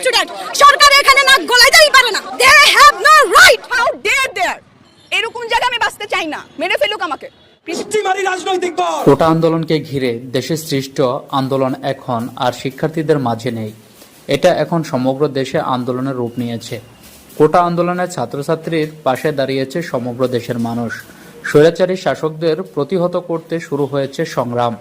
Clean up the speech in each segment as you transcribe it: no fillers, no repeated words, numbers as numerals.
Student, সরকার এখানে নাক গলাইতেই পারে না। They have no right, how dare there. এরকম জায়গা আমি বাঁচতে চাই না, মেরে ফেলুক আমাকে। কোটা আন্দোলনকে ঘিরে দেশে সৃষ্ট আন্দোলন এখন আর শিক্ষার্থীদের মাঝে নেই, এটা এখন সমগ্র দেশে আন্দোলনের রূপ নিয়েছে। কোটা আন্দোলনের ছাত্রছাত্রীর পাশে দাঁড়িয়েছে সমগ্র দেশের মানুষ। স্বৈরাচারী শাসকদের প্রতিহত করতে শুরু হয়েছে সংগ্রাম।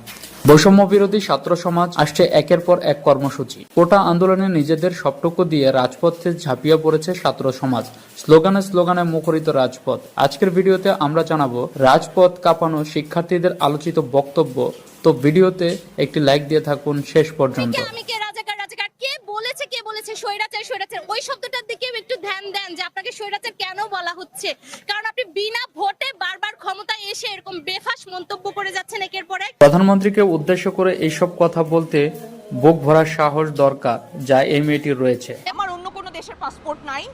বৈষম্য বিরোধী ছাত্র সমাজ আসছে একের পর এক কর্মসূচি। কোটা আন্দোলনে নিজেদের সবটুকু দিয়ে রাজপথে ঝাঁপিয়ে পড়েছে ছাত্র সমাজ। স্লোগানে স্লোগানে মুখরিত রাজপথ। আজকের ভিডিওতে আমরা জানাবো রাজপথ কাঁপানো শিক্ষার্থীদের আলোচিত বক্তব্য। তো ভিডিওতে একটি লাইক দিয়ে থাকুন শেষ পর্যন্ত। স্বৈরাচার ওই শব্দটার দিকে একটু ধ্যান দেন যে আপনাকে স্বৈরাচার কেন বলা হচ্ছে, কারণ আপনি বিনা ভোটে বারবার ক্ষমতায় এসে এরকম বেফাস মন্তব্য করে যাচ্ছেন একের পর এক। প্রধানমন্ত্রীকে উদ্দেশ্য করে এইসব কথা বলতে বুক ভরা সাহস দরকার, যা এই মেয়েটির রয়েছে। আমার অন্য কোনো দেশের পাসপোর্ট নাই,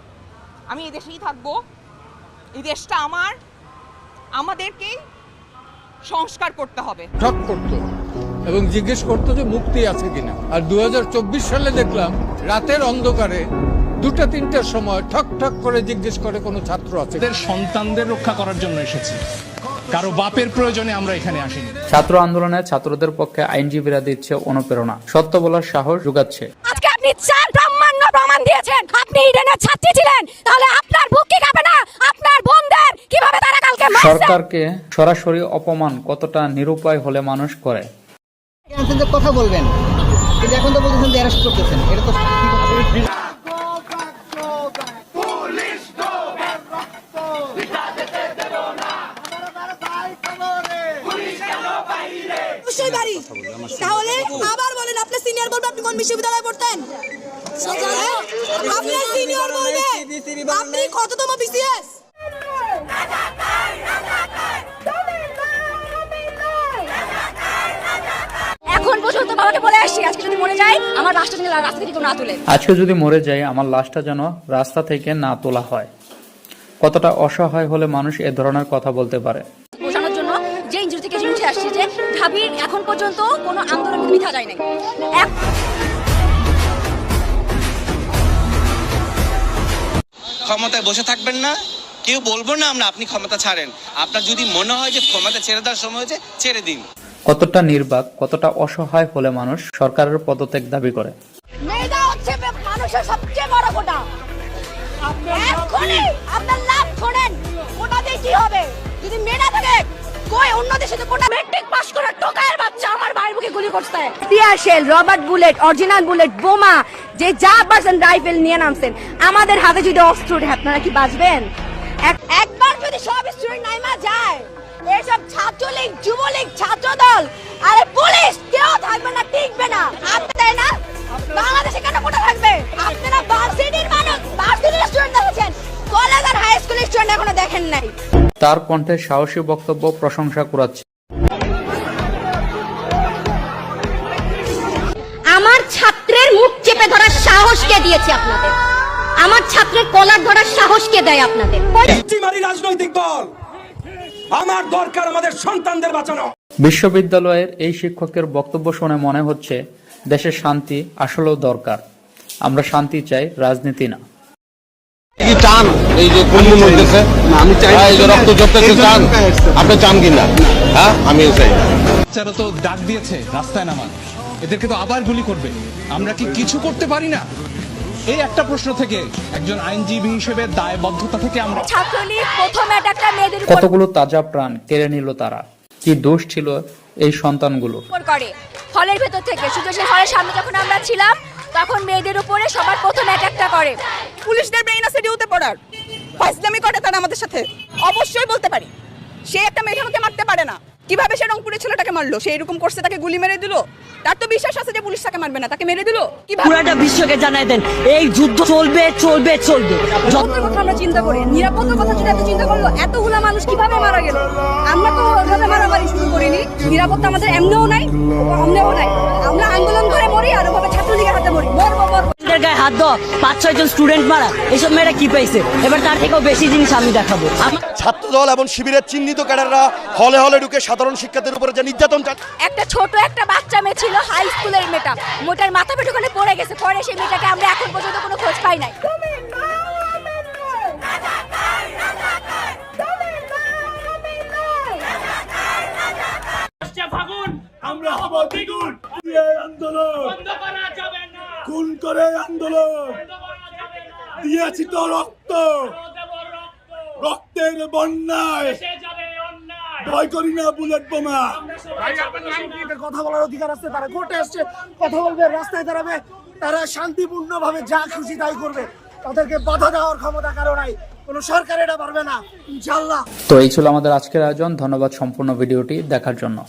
আমি এই দেশেই থাকবো। এই দেশটা আমার, আমাদেরকেই সংস্কার করতে হবে। ঠক করতো এবং জিজ্ঞেস করতো যে মুক্তি আছে কিনা। আর 2024 সালে দেখলাম রাতের অন্ধকারে 2টা-3টার সময় ঠক ঠক করে জিজ্ঞেস করে কোনো ছাত্র আছে। সন্তানদের রক্ষা করার জন্য এসেছি, কারো বাপের প্রয়োজনে আমরা এখানে আসিনি। ছাত্র আন্দোলনে ছাত্রদের পক্ষে আইনজীবীরা দিচ্ছে অনুপ্রেরণা, সত্য বলার সাহস যোগাচ্ছে। আজকে আপনি চার ব্রাহ্মণ্য প্রমাণ দিয়েছেন। আপনি ইডেনের ছাত্রী ছিলেন, তাহলে আপনার বুক কি কাঁপে না? আপনার বোনদের কিভাবে তারা কালকে মারছে? সরকারকে সরাসরি অপমান কতটা নিরুপায় হলে মানুষ করে। কথা বলবেন, কিন্তু এখন তো বলতেছেন যে অ্যারেস্ট করতেছেন, এটা তো তাহলে আবার বলেন, আপনি সিনিয়র বলবেন আপনি কোন বিশ্ববিদ্যালয়ে পড়তেন? আপনি সিনিয়র বলবে আপনি কততম বিসিএস? এখন পর্যন্ত বাবাকে বলে আসছি, আজকে যদি মরে যায় আমার লাশটা যেন রাস্তা থেকে না তুলে। আজকে যদি মরে যায় আমার লাশটা যেন রাস্তা থেকে না তোলা হয়। কতটা অসহায় হলে মানুষ এ ধরনের কথা বলতে পারে। বোঝানোর জন্য যে ইনজুরি থেকে উঠে আসছে যে ঢাবির এখন পর্যন্ত কোনো আন্দোলন মিথ্যা যায় নাই। ক্ষমতায় বসে থাকবেন না, কেউ বলবো না আমরা আপনি ক্ষমতা ছাড়েন। আপনার যদি মনে হয় যে ক্ষমতা ছেড়ে দেওয়ার সময় হয়েছে, ছেড়ে দিন। কতটা নির্বাক, কতটা অসহায় হলে মানুষ সরকারের পদত্যাগ দাবি করে। মেয়েটা হচ্ছে মানুষের সবচেয়ে বড় কোটা। এখনই আপনার লাভ শোনেন, কোটা দিয়ে কি হবে যদি মেয়ে না থাকে? কই অন্য দেশে তো কোটা মেট্রিক পাস করে টোকায়ের বাচ্চা আমার ভাইয়ের বুকে গুলি করছে। Tear shell, rubber bullet, original bullet, বোমা, যে যা পারছেন রাইফেল নিয়ে নামছেন। আমাদের হাতে যদি অস্ত্র উঠে আপনারা কি বাঁচবেন? একবার যদি সব স্টুডেন্ট নাইমা যায়, এইসব ছাত্রলীগ, যুবলীগ, ছাত্রদল, আরে পুলিশ কেউ থাকবে না, টিকবে না। আপনারা না বাংলাদেশে কেন কোটা থাকবে? আপনারা ভার্সিটির মানুষ, ভার্সিটির স্টুডেন্ট দেখেছেন, কলেজ আর হাই স্কুলের স্টুডেন্ট এখনো দেখেন নাই। তার কণ্ঠে সাহসী বক্তব্য প্রশংসা কুড়াচ্ছে। আমার ছাত্রের মুখ চেপে ধরার সাহস কে দিয়েছে আপনাদের? আমার ছাত্রের কলার ধরার সাহস কে দেয় আপনাদের? রাজনৈতিক দল, আমার দরকার আমাদের সন্তানদের বাঁচানো। বিশ্ববিদ্যালয়ের এই শিক্ষকের বক্তব্য শুনে মনে হচ্ছে দেশের শান্তি আসলেও দরকার। আমরা শান্তি চাই, রাজনীতি না। কি চান এই যে কোন হইতেছে? আমি চাই এই যে রক্ত ঝরতেছে, চান আপনি? চান কিনা? হ্যাঁ, আমিও চাই। বাচ্চারা তো ডাক দিয়েছে রাস্তায় নামান, এদেরকে তো আবার গুলি করবে। আমরা কি কিছু করতে পারি না? এই একটা প্রশ্ন থেকে একজন আইনজীবী হিসেবে দায়বদ্ধতা থেকে আমরা ছাত্রলীগ প্রথম অ্যাটাকটা মেয়েদের উপর কতগুলো তাজা প্রাণ কেড়ে নিল তারা। কি দোষ ছিল এই সন্তানগুলো? করে হলের ভেতর থেকে সুযোগের হলের সামনে যখন আমরা ছিলাম তখন মেয়েদের উপরে সবার প্রথম অ্যাটাকটা করে। পুলিশদের ব্রেইন আছে ডিউতে পড়ার, ফাইজলামি করে তারা আমাদের সাথে। অবশ্যই বলতে পারি, সে একটা মেধাকে মারতে পারে না। কিভাবে সে রংপুরের ছেলেটাকে মারলো? সে এরকম করছে, তাকে গুলি মেরে দিল। তার তো বিশ্বাস আছে যে পুলিশ তাকে মারবে না, তাকে মেরে দিল। পুরোটা বিশ্বকে জানাই দেন এই যুদ্ধ চলবে চলবে চলবে। আমরা চিন্তা করি নিরাপত্তার কথা যদি এত চিন্তা করলো, এতগুলা মানুষ কিভাবে মারা গেল? আমরা তো ওইভাবে মারামারি শুরু করিনি। নিরাপত্তা আমাদের এমনিও নাই, অমনেও নাই। আমরা আন্দোলন করে মরি আর ওভাবে ছাত্রলীগের হাতে মরি। মরবো মরবো। হাত দেওয়া 5-6 জন স্টুডেন্ট মারা, এসব মেয়েরা কি পাইছে? এবার তার থেকেও বেশি জিনিস আমি দেখাবো। ছাত্রদল এবং শিবিরের চিহ্নিত ক্যাডাররা হলে হলে ঢুকে সাধারণ শিক্ষার্থীদের উপরে যে নির্যাতন একটা ছোট একটা বাচ্চা মেয়ে ছিল, হাই স্কুলের মেয়েটা, মোটার মাথা পেটে ওখানে পড়ে গেছে। পরে সেই মেয়েটাকে আমরা এখন পর্যন্ত কোনো খোঁজ পাই নাই। আমরা হব দ্বিগুণ। আন্দোলন বন্ধ করা যাবে না, খুন করে আন্দোলন দিয়েছি তো রক্ত, রক্তের বন্যায় ভয় করি না বুলেট বোমা। কথা বলার অধিকার আছে, তারা কোর্টে আসছে, কথা বলবে, রাস্তায় দাঁড়াবে, তারা শান্তিপূর্ণভাবে যা খুশি তাই করবে, তাদেরকে বাধা দেওয়ার ক্ষমতা কারো নাই, কোনো সরকার এটা পারবে না ইনশাআল্লাহ। তো এই ছিল আমাদের আজকের আয়োজন। ধন্যবাদ সম্পূর্ণ ভিডিওটি দেখার জন্য।